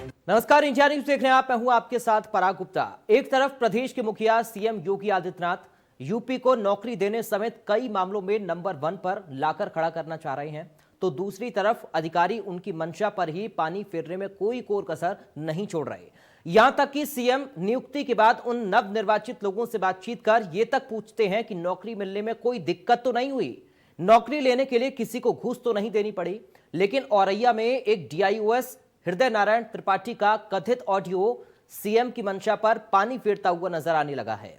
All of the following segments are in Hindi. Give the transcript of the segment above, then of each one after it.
नमस्कार, इंडिया न्यूज देख रहे हैं आप। मैं हूं आपके साथ पराग गुप्ता। एक तरफ प्रदेश के मुखिया सीएम योगी आदित्यनाथ यूपी को नौकरी देने समेत कई मामलों में नंबर 1 पर लाकर खड़ा करना चाह रहे हैं, तो दूसरी तरफ अधिकारी उनकी मंशा पर ही पानी फेरने में कोई कोर कसर नहीं छोड़ रहे। यहां तक कि सीएम नियुक्ति के बाद उन नवनिर्वाचित लोगों से बातचीत कर ये तक पूछते हैं कि नौकरी मिलने में कोई दिक्कत तो नहीं हुई, नौकरी लेने के लिए किसी को घूस तो नहीं देनी पड़ी। लेकिन औरैया में एक डीआईओएस हृदय नारायण त्रिपाठी का कथित ऑडियो सीएम की मंशा पर पानी फेरता हुआ नजर आने लगा है।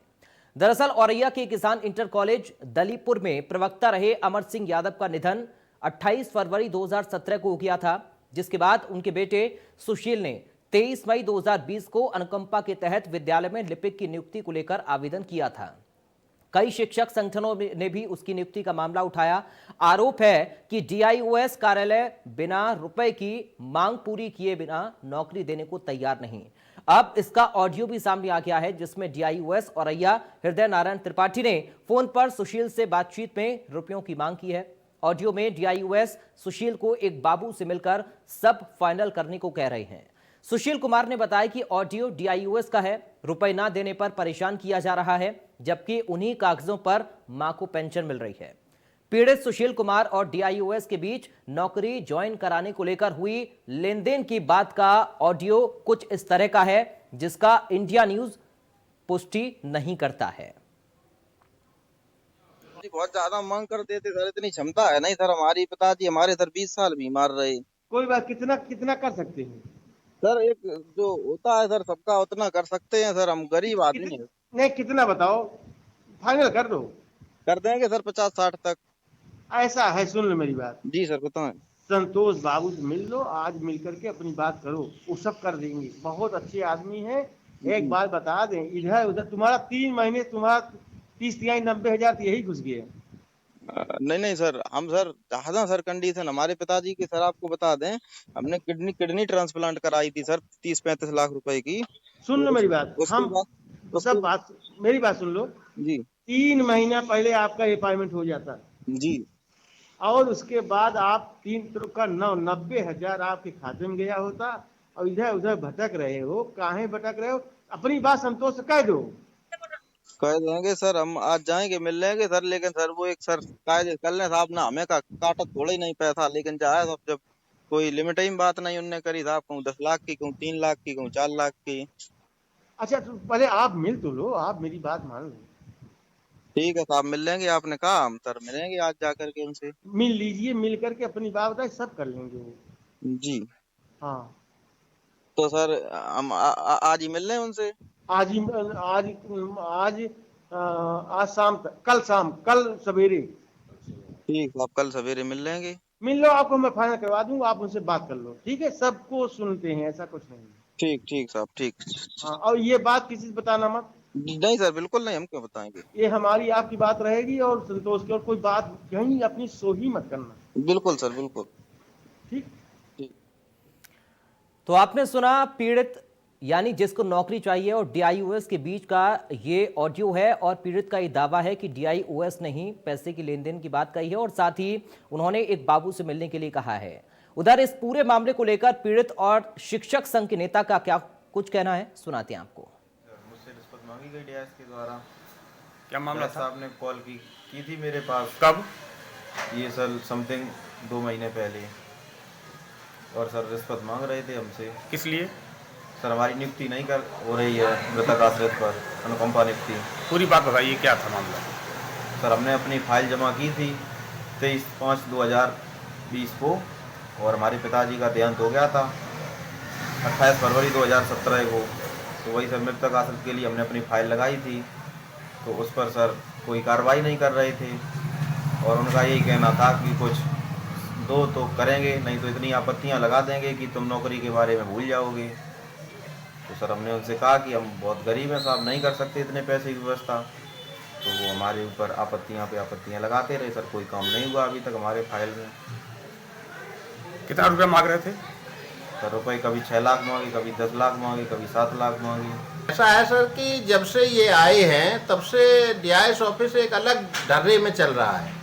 दरअसल औरैया के किसान इंटर कॉलेज दलीपुर में प्रवक्ता रहे अमर सिंह यादव का निधन 28 फरवरी 2017 को हो गया था, जिसके बाद उनके बेटे सुशील ने 23 मई 2020 को अनुकंपा के तहत विद्यालय में लिपिक की नियुक्ति को लेकर आवेदन किया था। कई शिक्षक संगठनों ने भी उसकी नियुक्ति का मामला उठाया। आरोप है कि डीआईओएस कार्यालय बिना रुपए की मांग पूरी किए बिना नौकरी देने को तैयार नहीं। अब इसका ऑडियो भी सामने आ गया है, जिसमें डीआईओएस औरैया हृदय नारायण त्रिपाठी ने फोन पर सुशील से बातचीत में रुपयों की मांग की है। ऑडियो में डीआईओएस सुशील को एक बाबू से मिलकर सब फाइनल करने को कह रहे हैं। सुशील कुमार ने बताया कि ऑडियो डीआईओएस का है, रुपए ना देने पर परेशान किया जा रहा है, जबकि उन्हीं कागजों पर मां को पेंशन मिल रही है। पीड़ित सुशील कुमार और डीआईओएस के बीच नौकरी ज्वाइन कराने को लेकर हुई लेनदेन की बात का ऑडियो कुछ इस तरह का है, जिसका इंडिया न्यूज पुष्टि नहीं करता है। बहुत ज्यादा मांग कर देते सर, इतनी क्षमता है नहीं सर। हमारी पिताजी हमारे सर 20 साल बीमार रहे। कोई बात, कितना कितना कर सकते हैं सर एक जो होता है सर सबका उतना कर सकते हैं सर, हम गरीब आदमी हैं। नहीं, कितना बताओ, फाइनल कर दो। कर देंगे सर 50-60 तक। ऐसा है, सुन लो मेरी बात। जी सर बताएं। संतोष बाबू से मिल लो, आज मिल करके अपनी बात करो, वो सब कर देंगे। बहुत अच्छे आदमी हैं। एक बात बता दें, इधर उधर तुम्हारा 3 महीने तुम्हारा 30-90 हजार यही घुस गए। नहीं सर, हम सर ज्यादा सर कंडीशन हमारे पिताजी की सर आपको बता दें, हमने किडनी ट्रांसप्लांट कराई थी सर 30-35 लाख रुपए की। सुन लो मेरी बात, उसके हम बाद सब बात, मेरी बात सुन लो। जी 3 महीना पहले आपका अपॉइंटमेंट हो जाता जी, और उसके बाद आप 90,000 आपके खाते में गया होता, और इधर उधर भटक रहे हो। काहे भटक रहे हो? अपनी बात संतोष से कह दो। कह देंगे सर, हम आज जाएंगे मिल लेंगे सर। लेकिन सर वो एक सर कायदे कर लें साहब ना, हमें का काटा थोड़ा ही नहीं पैसा, लेकिन जाए सब जब कोई लिमिट ही बात नहीं उनने करी साहब, कहूँ 10 लाख की, कहूँ 3 लाख की, कहूँ 4 लाख की। अच्छा, तो पहले आप मिल तो लो, आप मेरी बात मान लो। ठीक है साहब मिल लेंगे, आपने कहा हम सर मिलेंगे आज जाकर के उनसे। मिल लीजिए, मिल करके अपनी बात बताए, सब कर लेंगे वो। जी हाँ, तो सर हम आज ही मिल लें उनसे। आज ही, आज आज आज शाम तक, कल सवेरे ठीक, आप कल सवेरे मिल लेंगे। मिल लो। आपको मैं फाइनल करवा दूंगा, आप उनसे बात कर लो, ठीक है? सबको सुनते हैं, ऐसा कुछ नहीं है। ठीक ठीक साहब ठीक। हाँ, और ये बात किसी से बताना मत। नहीं सर बिल्कुल नहीं, हम क्यों बताएंगे। ये हमारी आपकी बात रहेगी और संतोष की, और कोई बात कहीं अपनी सो ही मत करना, बिल्कुल सर बिल्कुल। ठीक? ठीक। तो आपने सुना, पीड़ित यानी जिसको नौकरी चाहिए और डीआईओएस के बीच का ये ऑडियो है, और पीड़ित का ये दावा है कि डीआईओएस ने ही पैसे की लेन देन की बात कही है, और साथ ही उन्होंने एक बाबू से मिलने के लिए कहा है। उधर इस पूरे मामले को लेकर पीड़ित और शिक्षक संघ के नेता का क्या कुछ कहना है, सुनाते हैं आपको। मुझसे रिश्वत मांगी गई डीआईओएस के द्वारा। क्या मामला था? साहब ने कॉल की थी मेरे पास। कब? ये सर समथिंग 2 महीने पहले, और सर रिश्वत मांग रहे थे हमसे। किस लिए? सर हमारी नियुक्ति नहीं कर हो रही है मृतक आश्रित पर, अनुकंपा नियुक्ति। पूरी बात बताइए, क्या था मामला? सर हमने अपनी फाइल जमा की थी 23/5/2020 को, और हमारे पिताजी का देहांत हो गया था 28 फरवरी 2017 को। तो वही सर मृतक आश्रित के लिए हमने अपनी फाइल लगाई थी, तो उस पर सर कोई कार्रवाई नहीं कर रहे थे, और उनका यही कहना था कि कुछ दो तो करेंगे, नहीं तो इतनी आपत्तियां लगा देंगे कि तुम नौकरी के बारे में भूल जाओगे। तो सर हमने उनसे कहा कि हम बहुत गरीब हैं साहब, नहीं कर सकते इतने पैसे की व्यवस्था। तो वो हमारे ऊपर आपत्तियां पे आपत्तियां लगाते रहे। सर कोई काम नहीं हुआ अभी तक हमारे फाइल में। कितना रुपया मांग रहे थे? सर रुपये कभी 6 लाख मांगे, कभी 10 लाख मांगे, कभी 7 लाख मांगे। ऐसा है सर कि जब से ये आए हैं तब से डीआईएस ऑफिस एक अलग ढर्रे में चल रहा है।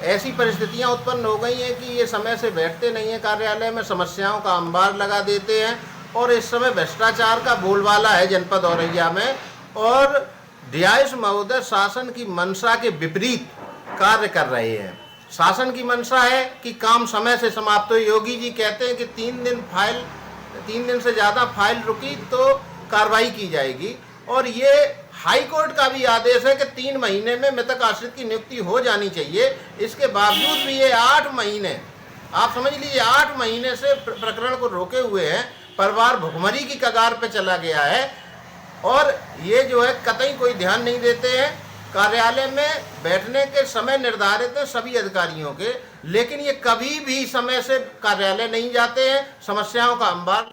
ऐसी परिस्थितियां उत्पन्न हो गई हैं कि ये समय से बैठते नहीं हैं कार्यालय में, समस्याओं का अंबार लगा देते हैं और इस समय भ्रष्टाचार का बोलबाला है जनपद औरैया में, और डीआईएस महोदय शासन की मंशा के विपरीत कार्य कर रहे हैं। शासन की मंशा है कि काम समय से समाप्त हो। योगी जी कहते हैं कि 3 दिन से ज़्यादा फाइल रुकी तो कार्रवाई की जाएगी, और ये हाई कोर्ट का भी आदेश है कि 3 महीने में मृतक आश्रित की नियुक्ति हो जानी चाहिए। इसके बावजूद भी ये 8 महीने, आप समझ लीजिए 8 महीने से प्रकरण को रोके हुए हैं। परिवार भुखमरी की कगार पे चला गया है, और ये जो है कतई कोई ध्यान नहीं देते हैं। कार्यालय में बैठने के समय निर्धारित है सभी अधिकारियों के, लेकिन ये कभी भी समय से कार्यालय नहीं जाते हैं, समस्याओं का अंबार।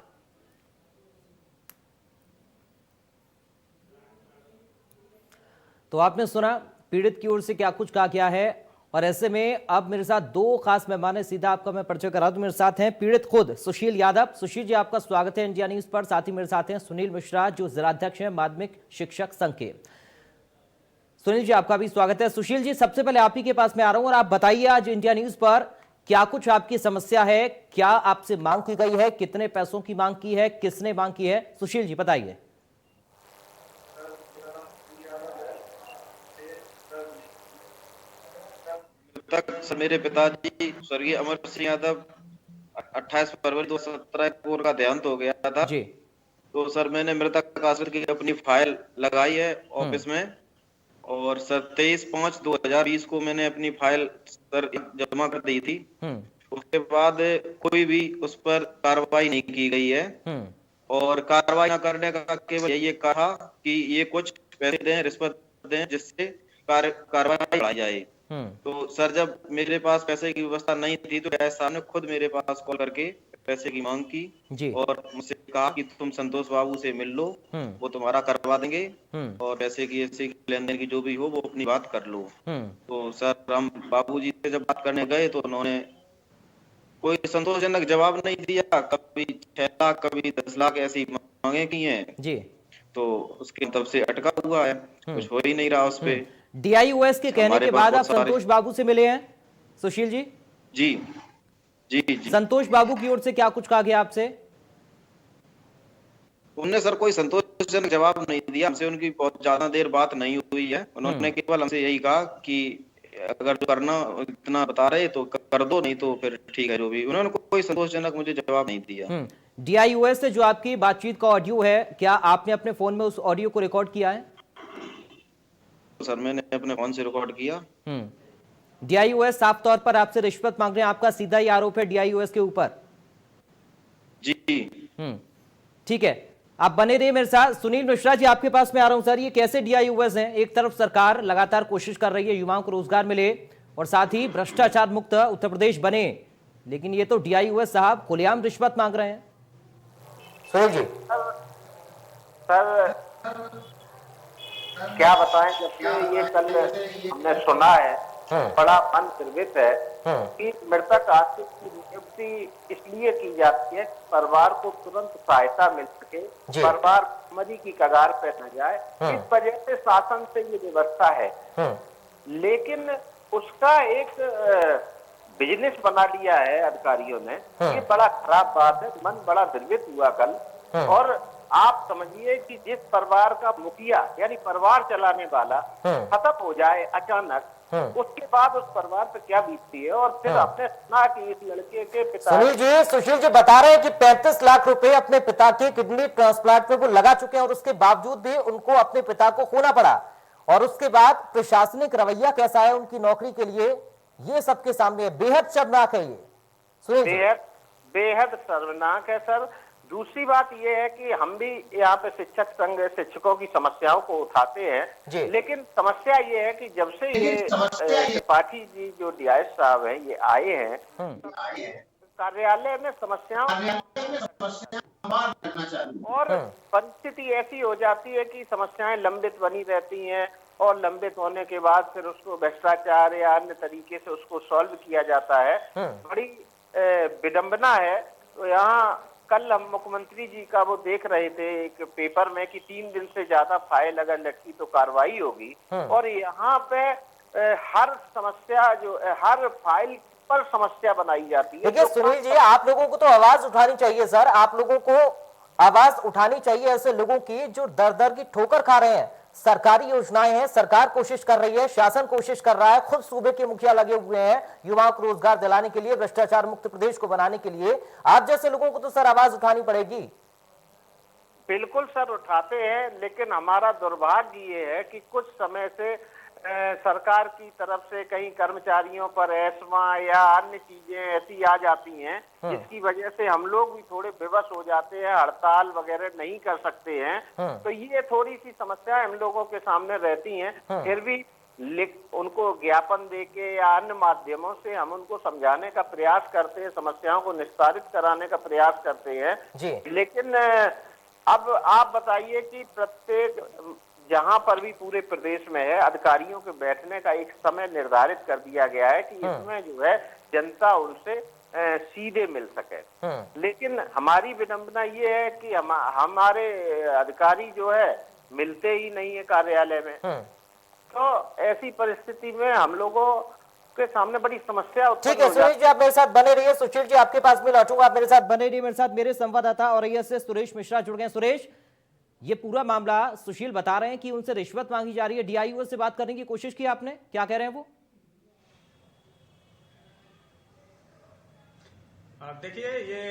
तो आपने सुना पीड़ित की ओर से क्या कुछ कहा गया है, और ऐसे में अब मेरे साथ 2 खास मेहमान है, सीधा आपका मैं परिचय करा दूं। मेरे साथ हैं पीड़ित खुद सुशील यादव। सुशील जी, आपका स्वागत है इंडिया न्यूज पर। साथ ही मेरे साथ हैं सुनील मिश्रा, जो जिलाध्यक्ष हैं माध्यमिक शिक्षक संघ के। सुनील जी, आपका भी स्वागत है। सुशील जी, सबसे पहले आप ही के पास मैं आ रहा हूं, और आप बताइए आज इंडिया न्यूज पर क्या कुछ आपकी समस्या है, क्या आपसे मांग की गई है, कितने पैसों की मांग की है, किसने मांग की है? सुशील जी बताइए। तक मेरे पिताजी स्वर्गीय अमर सिंह यादव 28 फरवरी 2017 को उनका देहांत हो गया था जी। तो सर मैंने मृतक आश्रित की अपनी फाइल लगाई है ऑफिस में, और सर 23/5/2020 को मैंने अपनी फाइल सर जमा कर दी थी। उसके बाद कोई भी उस पर कार्रवाई नहीं की गई है, और कार्रवाई न करने का केवल यही कहा कि ये कुछ पैसे दें, रिश्वत दें, जिससे कार्रवाई बढ़ाई जाए। तो सर जब मेरे पास पैसे की व्यवस्था नहीं थी तो डीआईएस साहब ने खुद मेरे पास कॉल करके पैसे की मांग की जी। और मुझसे कहा कि तुम संतोष बाबू से मिल लो, वो तुम्हारा करवा देंगे, और पैसे की ऐसे लेन देन की जो भी हो वो अपनी बात कर लो। तो सर हम बाबूजी से जब बात करने गए तो उन्होंने कोई संतोषजनक जवाब नहीं दिया। कभी 6 लाख, कभी 10 लाख ऐसी मांगे की हैं जी। तो उसके तब से अटका हुआ है, कुछ हो ही नहीं रहा उस पे। डीआईओएस के कहने के बाद आप संतोष बाबू से मिले हैं सुशील जी? जी जी जी। संतोष बाबू की ओर से क्या कुछ कहा गया आपसे? उन्होंने सर कोई संतोषजनक जवाब नहीं दिया। हमसे उनकी बहुत ज्यादा देर बात नहीं हुई है। उन्होंने केवल हमसे यही कहा कि अगर जो करना इतना बता रहे तो कर दो, नहीं तो फिर ठीक है जो भी। उन्होंने कोई संतोषजनक मुझे जवाब नहीं दिया। डीआईओएस से जो आपकी बातचीत का ऑडियो है, क्या आपने अपने फोन में उस ऑडियो को रिकॉर्ड किया है? सर मैंने अपने फोन से रिकॉर्ड किया। डीआईओएस साफ तौर पर आपसे रिश्वत मांग रहे हैं, आपका सीधा ही आरोप है डीआईओएस के ऊपर? जी। ठीक है, आप बने रहिए मेरे साथ। सुनील मिश्रा जी, आपके पास मैं आ रहा हूं। सर, ये कैसे डीआईओएस हैं? एक तरफ सरकार लगातार कोशिश कर रही है युवाओं को रोजगार मिले और साथ ही भ्रष्टाचार मुक्त उत्तर प्रदेश बने, लेकिन ये तो डीआईओएस साहब खुलेआम रिश्वत मांग रहे हैं। सुनील जी सर क्या बताएं, जब ये कल हमने सुना है, बड़ा मन द्रवित है कि मृतक आश्रित की नियुक्ति इसलिए की जाती है परिवार को तुरंत सहायता मिल सके, परिवार मरी की कगार पे न जाए, इस वजह से शासन से ये व्यवस्था है। लेकिन उसका एक बिजनेस बना लिया है अधिकारियों ने। ये बड़ा खराब बात है, मन बड़ा द्रवित हुआ कल। और आप समझिए कि जिस परिवार का मुखिया यानी परिवार चलाने वाला खत्म हो जाए अचानक, उसके बाद उस परिवार पे क्या बीतती है। और फिर आपने सुना कि इस लड़के के पिता सुशील जी बता रहे हैं कि 35 लाख रुपए अपने पिता के किडनी ट्रांसप्लांट में वो लगा चुके हैं, और उसके बावजूद भी उनको अपने पिता को खोना पड़ा। और उसके बाद प्रशासनिक रवैया कैसा है उनकी नौकरी के लिए, ये सबके सामने है। बेहद शर्मनाक है ये। बेहद शर्मनाक है सर। दूसरी बात यह है कि हम भी यहाँ पे शिक्षक संघ शिक्षकों की समस्याओं को उठाते हैं, लेकिन समस्या ये है कि जब से ये त्रिपाठी जी जो डीआईएस साहब हैं ये आए हैं, कार्यालय में समस्याओं और परिस्थिति ऐसी हो जाती है कि समस्याएं लंबित बनी रहती हैं, और लंबित होने के बाद फिर उसको भ्रष्टाचार या अन्य तरीके से उसको सॉल्व किया जाता है। बड़ी विडंबना है। तो यहाँ कल हम मुख्यमंत्री जी का वो देख रहे थे एक पेपर में कि 3 दिन से ज्यादा फाइल अगर लटकी तो कार्रवाई होगी, और यहाँ पे हर समस्या जो हर फाइल पर समस्या बनाई जाती है। देखिए सुनील जी, आप लोगों को तो आवाज उठानी चाहिए सर। आप लोगों को आवाज उठानी चाहिए ऐसे लोगों की जो दर दर की ठोकर खा रहे हैं। सरकारी योजनाएं हैं, सरकार कोशिश कर रही है, शासन कोशिश कर रहा है, खुद सूबे के मुखिया लगे हुए हैं युवाओं को रोजगार दिलाने के लिए, भ्रष्टाचार मुक्त प्रदेश को बनाने के लिए। आप जैसे लोगों को तो सर आवाज उठानी पड़ेगी। बिल्कुल सर उठाते हैं, लेकिन हमारा दुर्भाग्य ये है कि कुछ समय से सरकार की तरफ से कहीं कर्मचारियों पर एस्मा या अन्य चीजें ऐसी आ जाती हैं जिसकी वजह से हम लोग भी थोड़े विवश हो जाते हैं, हड़ताल वगैरह नहीं कर सकते हैं। तो ये थोड़ी सी समस्याएं हम लोगों के सामने रहती हैं। फिर भी उनको ज्ञापन देके या अन्य माध्यमों से हम उनको समझाने का प्रयास करते हैं, समस्याओं को निस्तारित कराने का प्रयास करते हैं जी। लेकिन अब आप बताइए कि प्रत्येक जहां पर भी पूरे प्रदेश में है, अधिकारियों के बैठने का एक समय निर्धारित कर दिया गया है कि इसमें जो है जनता उनसे सीधे मिल सके। लेकिन हमारी विडंबना ये है कि हमारे अधिकारी जो है मिलते ही नहीं है कार्यालय में। तो ऐसी परिस्थिति में हम लोगों के सामने बड़ी समस्या उत्पन्न ठीक है सुरेश जी, आप मेरे साथ बने रहिए। सुशील जी आपके पास भी लौटूंगा, आप मेरे साथ बने रहिए। मेरे साथ मेरे संवाददाता औरैया से सुरेश मिश्रा जुड़ गए। सुरेश, ये पूरा मामला सुशील बता रहे हैं कि उनसे रिश्वत मांगी जा रही है, डीआईओ से बात करने की कोशिश की आपने, क्या कह रहे हैं वो? देखिए, ये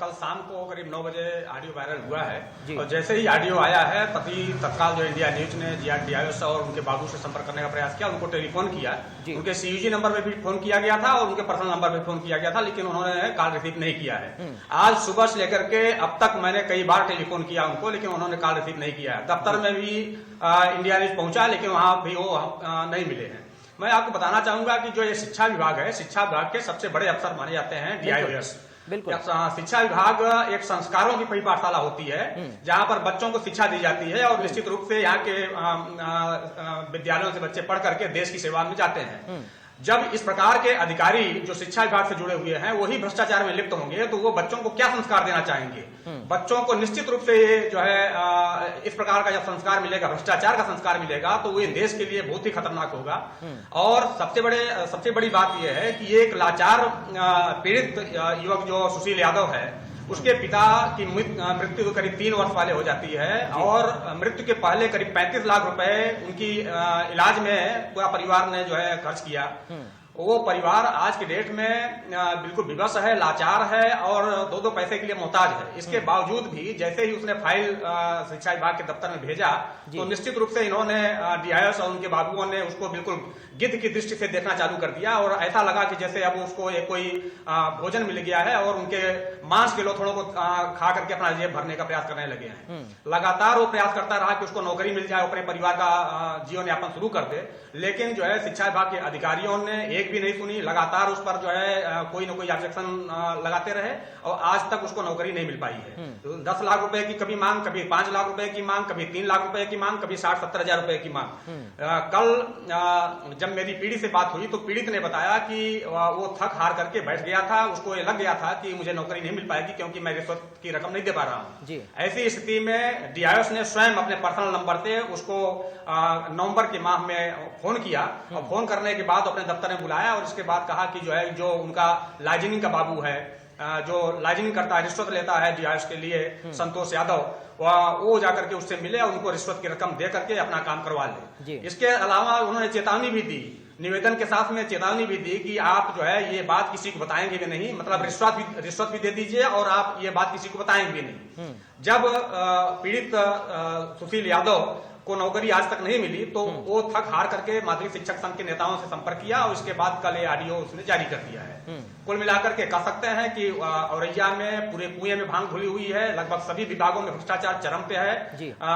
कल शाम को करीब 9 बजे ऑडियो वायरल हुआ है और जैसे ही ऑडियो आया है तभी तत्काल जो इंडिया न्यूज ने डीआईओ से और उनके बाबू से संपर्क करने का प्रयास किया, उनको टेलीफोन किया। उनके सीयूजी नंबर पे भी फोन किया गया था और उनके पर्सनल नंबर पे फोन किया गया था, लेकिन उन्होंने कॉल रिसीव नहीं किया है। आज सुबह से लेकर के अब तक मैंने कई बार टेलीफोन किया उनको, लेकिन उन्होंने कॉल रिसीव नहीं किया है। दफ्तर में भी इंडिया न्यूज पहुंचा, लेकिन वहां भी वो नहीं मिले हैं। मैं आपको बताना चाहूंगा कि जो ये शिक्षा विभाग है, शिक्षा विभाग के सबसे बड़े अफसर माने जाते हैं डीआईओएस। बिल्कुल। शिक्षा विभाग एक संस्कारों की परिपाठशाला होती है जहां पर बच्चों को शिक्षा दी जाती है और निश्चित रूप से यहाँ के विद्यालयों से बच्चे पढ़ करके देश की सेवा में जाते हैं। जब इस प्रकार के अधिकारी जो शिक्षा विभाग से जुड़े हुए हैं वही भ्रष्टाचार में लिप्त होंगे तो वो बच्चों को क्या संस्कार देना चाहेंगे? बच्चों को निश्चित रूप से ये जो है इस प्रकार का जब संस्कार मिलेगा, भ्रष्टाचार का संस्कार मिलेगा, तो वो देश के लिए बहुत ही खतरनाक होगा। और सबसे बड़ी बात यह है कि एक लाचार पीड़ित युवक जो सुशील यादव है, उसके पिता की मृत्यु करीब 3 वर्ष पहले हो जाती है और मृत्यु के पहले करीब 35 लाख रुपए उनकी इलाज में पूरा परिवार ने जो है खर्च किया। वो परिवार आज की डेट में बिल्कुल विवश है, लाचार है और 2-2 पैसे के लिए मोहताज है। इसके बावजूद भी जैसे ही उसने फाइल शिक्षा विभाग के दफ्तर में भेजा तो निश्चित रूप से इन्होंने डीआईओएस और उनके बाबुओं ने उसको बिल्कुल गिद्ध की दृष्टि से देखना चालू कर दिया और ऐसा लगा कि जैसे अब उसको एक कोई भोजन मिल गया है और उनके मांस के लोथड़ों को खा करके अपना जेब भरने का प्रयास करने लगे हैं। लगातार वो प्रयास करता रहा कि उसको नौकरी मिल जाए, अपने परिवार का जीवन यापन शुरू कर दे, लेकिन जो है शिक्षा विभाग के अधिकारियों ने एक भी नहीं सुनी। लगातार उस पर जो है कोई ना कोई ऑब्जेक्शन लगाते रहे और आज तक उसको नौकरी नहीं मिल पाई है। तो 10 लाख रुपए की कभी मांग, कभी 5 लाख रुपए की मांग, कभी 3 लाख रुपए की मांग, कभी 60-70 हजार रुपए की मांग। कल जब मेरी पीड़ी से बात हुई तो पीड़ित ने बताया कि वो थक हार करके बैठ गया था, उसको ये लग गया था कि मुझे नौकरी नहीं मिल पाएगी क्योंकि मैं रिश्वत की रकम नहीं दे पा रहा हूँ। ऐसी स्थिति में डीआईओएस ने स्वयं अपने पर्सनल नंबर से उसको नवंबर के माह में फोन किया और फोन करने के बाद अपने दफ्तर में बुलाया और इसके बाद कहा कि जो है जो उनका लाइजनिंग का बाबू है, जो लाइजनिंग करता है, रिश्वत लेता है डीआईओएस के लिए, संतोष यादव, वो जाकर के उससे मिले और उनको रिश्वत की रकम दे करके अपना काम करवा ले। इसके अलावा उन्होंने चेतावनी भी दी, निवेदन के साथ में चेतावनी भी दी कि आप जो है ये बात किसी को बताएंगे भी नहीं, मतलब रिश्वत भी दे दीजिए और आप ये बात किसी को बताएंगे भी नहीं। जब पीड़ित सुशील यादव को नौकरी आज तक नहीं मिली तो वो थक हार करके माध्यमिक शिक्षक संघ के नेताओं से संपर्क किया और उसके बाद कल ये ऑडियो उसने जारी कर दिया है। कुल मिलाकर के कह सकते हैं कि औरैया में पूरे कुएं में भांग घुली हुई है, लगभग सभी विभागों में भ्रष्टाचार चरम पे है।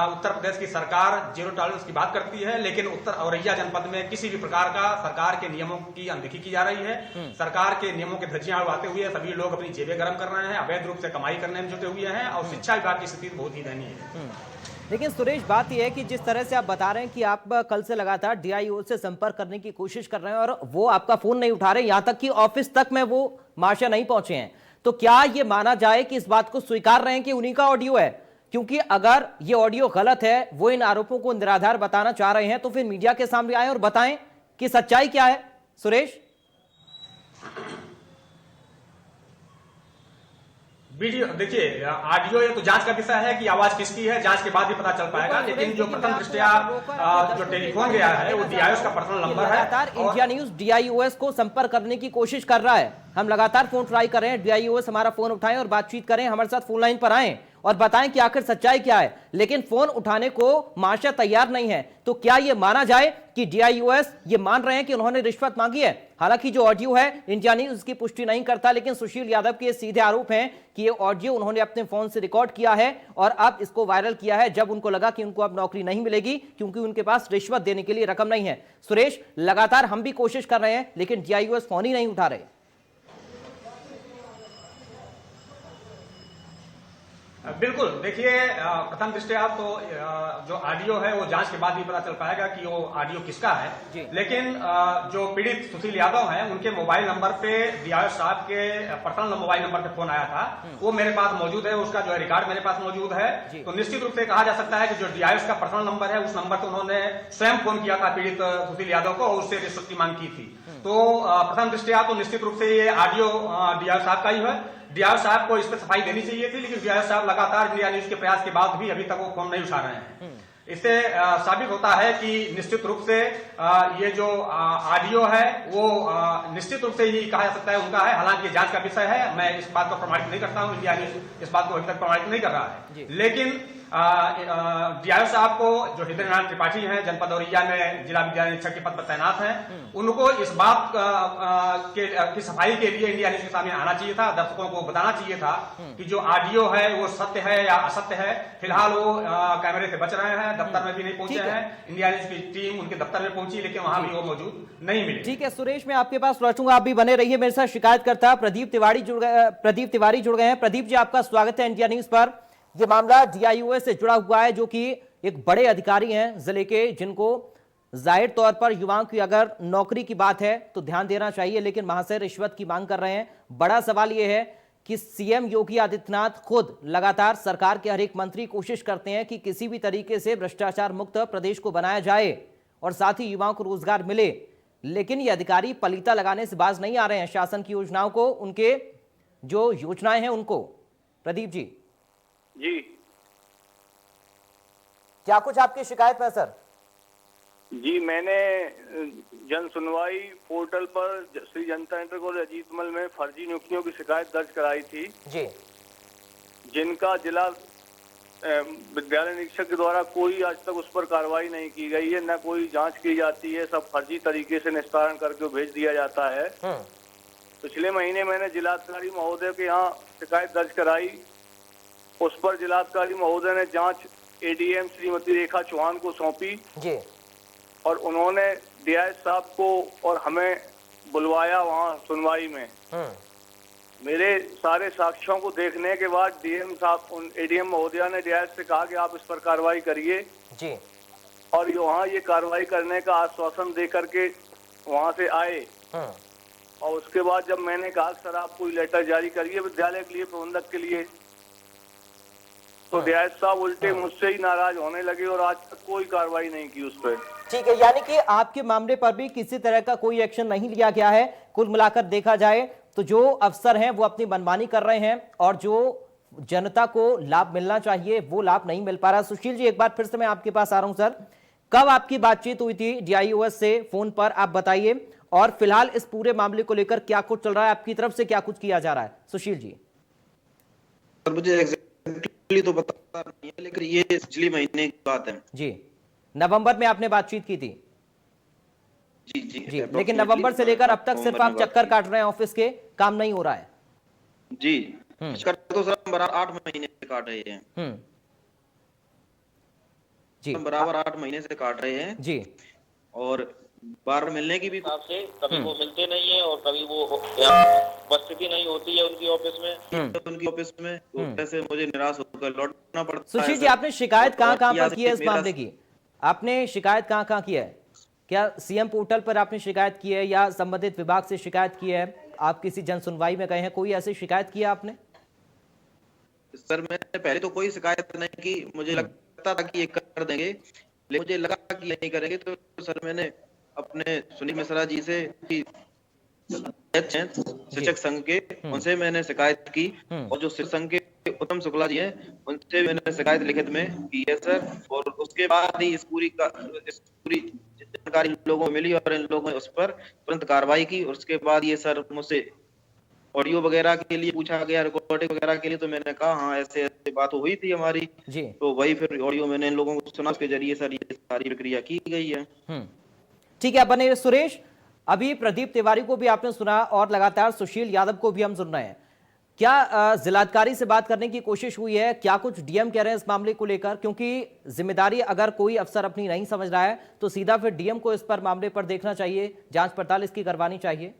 उत्तर प्रदेश की सरकार जीरो टॉलरेंस की बात करती है, लेकिन औरैया जनपद में किसी भी प्रकार का सरकार के नियमों की अनदेखी की जा रही है। सरकार के नियमों के धज्जियां उड़ाते हुए सभी लोग अपनी जेबें गर्म कर रहे हैं, अवैध रूप से कमाई करने में जुटे हुए हैं और शिक्षा विभाग की स्थिति बहुत ही दयनीय है। लेकिन सुरेश, बात यह है कि जिस तरह से आप बता रहे हैं कि आप कल से लगातार डीआईओ से संपर्क करने की कोशिश कर रहे हैं और वो आपका फोन नहीं उठा रहे, यहां तक कि ऑफिस तक में वो महाशय नहीं पहुंचे हैं, तो क्या ये माना जाए कि इस बात को स्वीकार रहे हैं कि उन्हीं का ऑडियो है? क्योंकि अगर ये ऑडियो गलत है, वो इन आरोपों को निराधार बताना चाह रहे हैं, तो फिर मीडिया के सामने आए और बताएं कि सच्चाई क्या है। सुरेश, वीडियो देखिए, ऑडियो ये तो जांच का विषय है कि आवाज किसकी है, जांच के बाद ही पता चल पाएगा। लेकिन जो प्रथम दृष्टया जो टेलीफोन गया है वो डीआईओएस का पर्सनल नंबर है। लगातार इंडिया न्यूज डीआईओएस को संपर्क करने की कोशिश कर रहा है। हम लगातार फोन ट्राई कर रहे हैं, डीआईओएस हमारा फोन उठाएं और बातचीत करें, हमारे साथ फोन लाइन पर आएं और बताएं कि आखिर सच्चाई क्या है, लेकिन फोन उठाने को महाशय तैयार नहीं है। तो क्या यह माना जाए कि डीआईओएस ये मान रहे हैं कि उन्होंने रिश्वत मांगी है? हालांकि जो ऑडियो है इंडिया न्यूज उसकी पुष्टि नहीं करता, लेकिन सुशील यादव के सीधे आरोप हैं कि ये ऑडियो उन्होंने अपने फोन से रिकॉर्ड किया है और अब इसको वायरल किया है जब उनको लगा कि उनको अब नौकरी नहीं मिलेगी क्योंकि उनके पास रिश्वत देने के लिए रकम नहीं है। सुरेश, लगातार हम भी कोशिश कर रहे हैं लेकिन डीआईओएस फोन ही नहीं उठा रहे। बिल्कुल, देखिए, प्रथम दृष्टया तो जो ऑडियो है वो जांच के बाद ही पता चल पाएगा कि वो ऑडियो किसका है। लेकिन जो पीड़ित सुशील यादव हैं उनके मोबाइल नंबर पे डीआईओएस साहब के पर्सनल मोबाइल नंबर पे फोन आया था, वो मेरे पास मौजूद है, उसका जो है रिकॉर्ड मेरे पास मौजूद है। तो निश्चित रूप से कहा जा सकता है कि जो डीआईओएस का पर्सनल नंबर है उस नंबर से उन्होंने स्वयं फोन किया था पीड़ित सुशील यादव को और उससे रिश्वत की मांग की थी। तो प्रथम दृष्टया तो निश्चित रूप से ये ऑडियो डीआईओएस साहब का ही है। डीआईओएस साहब को इस पर सफाई देनी चाहिए थी, लेकिन डीआईओएस साहब लगातार इंडिया न्यूज के प्रयास के बाद भी अभी तक वो फोन नहीं उठा रहे हैं। इससे साबित होता है कि निश्चित रूप से ये जो ऑडियो है वो निश्चित रूप से ही कहा जा सकता है उनका है। हालांकि ये जांच का विषय है, मैं इस बात को प्रमाणित नहीं करता हूं, इंडिया न्यूज इस बात को अभी तक प्रमाणित नहीं कर रहा है। लेकिन डीआईओएस साहब को जो हृदय नारायण त्रिपाठी हैं, जनपद औरैया में जिला विद्यालय निरीक्षक के पद पर तैनात हैं, उनको इस बात की सफाई के लिए इंडिया न्यूज के सामने आना चाहिए था, दर्शकों को बताना चाहिए था कि जो ऑडियो है वो सत्य है या असत्य है। फिलहाल वो कैमरे से बच रहे हैं, दफ्तर में भी नहीं पहुंचे हैं। इंडिया न्यूज की टीम उनके दफ्तर में पहुंची लेकिन वहां भी वो मौजूद नहीं मिले। ठीक है सुरेश, मैं आपके पास लौटूंगा, आप भी बने रहिए। मेरे साथ शिकायतकर्ता प्रदीप तिवारी जुड़ गए हैं। प्रदीप जी, आपका स्वागत है इंडिया न्यूज पर। यह मामला डीआईओएस से जुड़ा हुआ है, जो कि एक बड़े अधिकारी हैं जिले के, जिनको जाहिर तौर पर युवाओं की अगर नौकरी की बात है तो ध्यान देना चाहिए, लेकिन महाशय रिश्वत की मांग कर रहे हैं। बड़ा सवाल यह है कि सीएम योगी आदित्यनाथ खुद लगातार सरकार के हर एक मंत्री कोशिश करते हैं कि किसी भी तरीके से भ्रष्टाचार मुक्त प्रदेश को बनाया जाए और साथ ही युवाओं को रोजगार मिले, लेकिन ये अधिकारी पलीता लगाने से बाज नहीं आ रहे हैं शासन की योजनाओं को, उनके जो योजनाएं हैं उनको। प्रदीप जी जी, क्या कुछ आपकी शिकायत में सर? जी, मैंने जन सुनवाई पोर्टल पर श्री जनता इंटर कॉलेज अजीतमल में फर्जी नियुक्तियों की शिकायत दर्ज कराई थी जी, जिनका जिला विद्यालय निरीक्षक के द्वारा कोई आज तक उस पर कार्रवाई नहीं की गई है, न कोई जांच की जाती है, सब फर्जी तरीके से निस्तारण करके भेज दिया जाता है। पिछले महीने मैंने जिलाधिकारी महोदय के यहाँ शिकायत दर्ज कराई, उस पर जिलाधिकारी महोदय ने जांच एडीएम श्रीमती रेखा चौहान को सौंपी जी, और उन्होंने डीआईओएस साहब को और हमें बुलवाया वहां सुनवाई में। मेरे सारे साक्ष्यों को देखने के बाद डीएम साहब, एडीएम महोदया ने डीआईओएस से कहा कि आप इस पर कार्रवाई करिए जी, और वहाँ ये कार्रवाई करने का आश्वासन दे करके वहां से आए। और उसके बाद जब मैंने कहा सर आप कोई लेटर जारी करिए विद्यालय के लिए, प्रबंधक के लिए, तो डीआईओएस साहब उल्टे मुझसे ही नाराज होने लगे और आज तक कोई कार्रवाई नहीं की उस पर। ठीक है, यानी कि आपके मामले पर भी किसी तरह का कोई एक्शन नहीं लिया गया है। कुल मिलाकर देखा जाए तो जो अफसर हैं वो अपनी मनमानी कर रहे हैं और जो जनता को लाभ मिलना चाहिए वो लाभ नहीं मिल पा रहा। सुशील जी, एक बार फिर से मैं आपके पास आ रहा हूं सर, कब आपकी बातचीत हुई थी डीआईओएस से फोन पर, आप बताइए, और फिलहाल इस पूरे मामले को लेकर क्या कुछ चल रहा है, आपकी तरफ से क्या कुछ किया जा रहा है? सुशील जी। मुझे एग्जैक्टली तो पता नहीं है, लेकिन ये पिछले महीने की बात है जी, नवंबर में आपने बातचीत की थी जी जी, लेकिन नवंबर से लेकर अब तक सिर्फ आप चक्कर काट रहे हैं ऑफिस के, काम नहीं हो रहा है जी। चक्कर तो सर बराबर 8 महीने से काट रहे हैं जी, बराबर 8 महीने से काट रहे हैं जी, और बार मिलने की भी आपसे कभी वो मिलते नहीं है और कभी वो उपस्थिति नहीं होती है उनकी ऑफिस में, तो ऐसे मुझे निराश होकर लौटना पड़ता है। सुशील जी, आपने शिकायत कहाँ पर की है इस मामले की? आपने शिकायत कहाँ की है? क्या सीएम पोर्टल पर आपने शिकायत की है या संबंधित विभाग से शिकायत की है? आप किसी जन सुनवाई में गए हैं, कोई ऐसी शिकायत की है आपने? सर मैंने पहले तो कोई शिकायत नहीं की, मुझे लगता था कि ये कर देंगे, लेकिन मुझे लगा कि नहीं करेंगे, तो सर मैंने अपने सुनील मिश्रा जी से अध्यक्ष हैं शिक्षक संघ के, उनसे मैंने शिकायत की और जो शिक्षक संघ के उत्तम शुक्ला जी हैं उनसे मैंने शिकायत लिखित में की है सर। और उसके बाद ही इस पूरी जानकारी इन लोगों को मिली और इन लोगों ने उस पर तुरंत कार्रवाई की। और उसके बाद ये सर मुझसे ऑडियो वगैरह के लिए पूछा गया, रिकॉर्डिंग वगैरह के लिए, तो मैंने कहा हाँ ऐसे ऐसे बात हुई थी हमारी जी। तो वही फिर ऑडियो मैंने इन लोगों को सुना, उसके जरिए सर ये सारी प्रक्रिया की गई है। ठीक है, बने सुरेश। अभी प्रदीप तिवारी को भी आपने सुना और लगातार सुशील यादव को भी हम सुन रहे हैं। क्या जिलाधिकारी से बात करने की कोशिश हुई है? क्या कुछ डीएम कह रहे हैं इस मामले को लेकर? क्योंकि जिम्मेदारी अगर कोई अफसर अपनी नहीं समझ रहा है तो सीधा फिर डीएम को इस पर मामले पर देखना चाहिए, जांच पड़ताल इसकी करवानी चाहिए।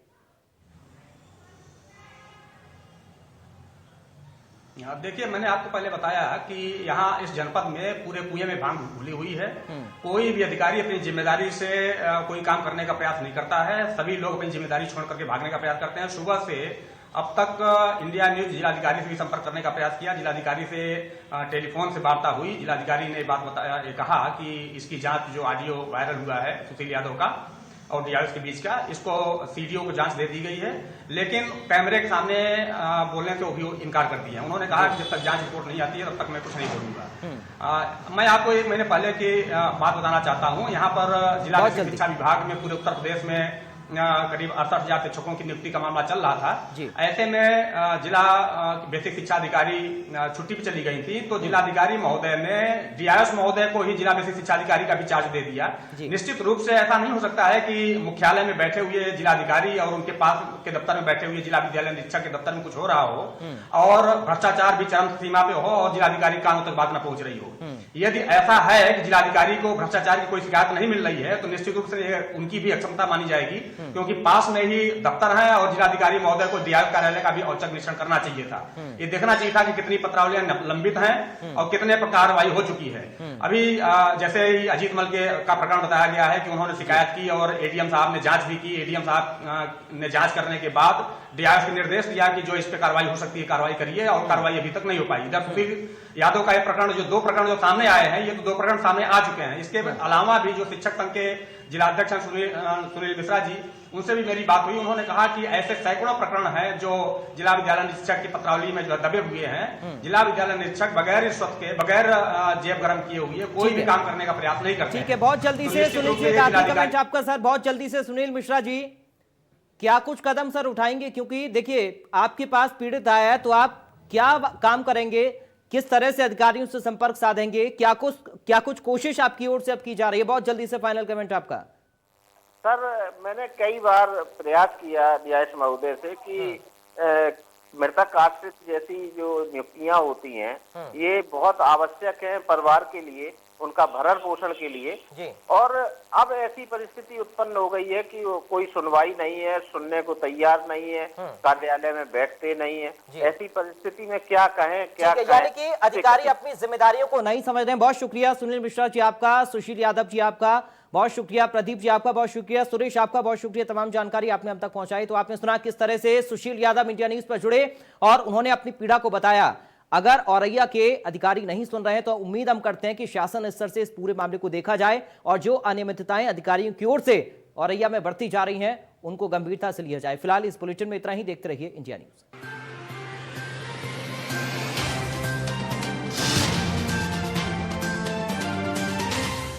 देखिए, मैंने आपको पहले बताया कि यहाँ इस जनपद में पूरे कुएं में भांग घुली हुई है। कोई भी अधिकारी अपनी जिम्मेदारी से कोई काम करने का प्रयास नहीं करता है। सभी लोग अपनी जिम्मेदारी छोड़ करके भागने का प्रयास करते हैं। सुबह से अब तक इंडिया न्यूज जिलाधिकारी से भी संपर्क करने का प्रयास किया, जिलाधिकारी से टेलीफोन से वार्ता हुई। जिलाधिकारी ने बात बताया, कहा कि इसकी जांच, जो ऑडियो वायरल हुआ है सुशील यादव का और डीआईएस के बीच का, इसको सीडीओ को जांच दे दी गई है। लेकिन कैमरे के सामने बोलने से वो भी इनकार कर दिया। उन्होंने कहा कि जब तक जांच रिपोर्ट नहीं आती है तब तक मैं कुछ नहीं बोलूंगा। मैं आपको 1 महीने पहले की बात बताना चाहता हूँ। यहाँ पर जिला शिक्षा विभाग में पूरे उत्तर प्रदेश में करीब 68,000 शिक्षकों की नियुक्ति का मामला चल रहा था। ऐसे में जिला बेसिक शिक्षा अधिकारी छुट्टी पे चली गई थी, तो जिलाधिकारी महोदय ने डीआईएस महोदय को ही जिला बेसिक शिक्षा अधिकारी का भी चार्ज दे दिया। निश्चित रूप से ऐसा नहीं हो सकता है कि मुख्यालय में बैठे हुए जिलाधिकारी और उनके पास के दफ्तर में बैठे हुए जिला विद्यालय निरीक्षक के दफ्तर में कुछ हो रहा हो और भ्रष्टाचार भी चरम सीमा पे हो और जिलाधिकारी कानों तक बात न पहुंच रही हो। यदि ऐसा है कि जिलाधिकारी को भ्रष्टाचार की कोई शिकायत नहीं मिल रही है तो निश्चित रूप से उनकी भी अक्षमता मानी जाएगी, क्योंकि पास में ही दफ्तर है और जिलाधिकारी महोदय को डीआईएस कार्यालय का भी औचक निरीक्षण करना चाहिए था। ये देखना चाहिए था कि कितनी पत्रावलियां लंबित हैं और कितने पर कार्रवाई हो चुकी है। अभी जैसे ही अजीत मल का प्रकरण बताया गया है कि उन्होंने शिकायत की और एडीएम साहब ने जांच भी की। एडीएम साहब ने जांच करने के बाद डीआईएस को निर्देश दिया कि जो इस पे कार्रवाई हो सकती है कार्रवाई करिए, और कार्रवाई अभी तक नहीं हो पाई। इधर सुशील यादव का एक प्रकरण, जो 2 प्रकरण जो सामने आए हैं, ये तो 2 प्रकरण सामने आ चुके हैं। इसके अलावा भी जो शिक्षक संघ के जिलाध्यक्ष सुनील मिश्रा जी, उनसे भी मेरी बात हुई। उन्होंने कहा कि ऐसे सैकड़ों प्रकरण हैं जो जिला विद्यालय निरीक्षक की पत्रावली में जो दबे हुए हैं। जिला विद्यालय निरीक्षक बगैर रिश्वत के, बगैर जेब गरम किए हुए कोई भी काम करने का प्रयास नहीं करते। ठीक है, बहुत जल्दी से सुनील जी, कमेंट आपका सर, बहुत जल्दी से सुनील मिश्रा जी, क्या कुछ कदम सर उठाएंगे? क्योंकि देखिए, आपके पास पीड़ित आया है तो आप क्या काम करेंगे, किस तरह से अधिकारियों से संपर्क साधेंगे, क्या कुछ कोशिश आपकी ओर से अब की जा रही है? बहुत जल्दी से फाइनल कमेंट आपका। सर, मैंने कई बार प्रयास किया डीआईएस महोदय से कि मृतक आश्रित जैसी जो नियुक्तियां होती हैं ये बहुत आवश्यक है परिवार के लिए, उनका भरण पोषण के लिए। और अब ऐसी परिस्थिति उत्पन्न हो गई है कि कोई सुनवाई नहीं है, सुनने को तैयार नहीं है, कार्यालय में बैठते नहीं है। ऐसी परिस्थिति में क्या कहें, क्या कहें? यानी कि अधिकारी अपनी जिम्मेदारियों को नहीं समझ रहे हैं। बहुत शुक्रिया सुनील मिश्रा जी आपका, सुशील यादव जी आपका बहुत शुक्रिया, प्रदीप जी आपका बहुत शुक्रिया, सुरेश आपका बहुत शुक्रिया। तमाम जानकारी आपने अब तक पहुंचाई। तो आपने सुना किस तरह से सुशील यादव इंडिया न्यूज पर जुड़े और उन्होंने अपनी पीड़ा को बताया। अगर औरैया के अधिकारी नहीं सुन रहे हैं तो उम्मीद हम करते हैं कि शासन स्तर से इस पूरे मामले को देखा जाए और जो अनियमितताएं अधिकारियों की ओर से औरैया में बढ़ती जा रही हैं उनको गंभीरता से लिया जाए। फिलहाल इस बुलेटिन में इतना ही। देखते रहिए इंडिया न्यूज।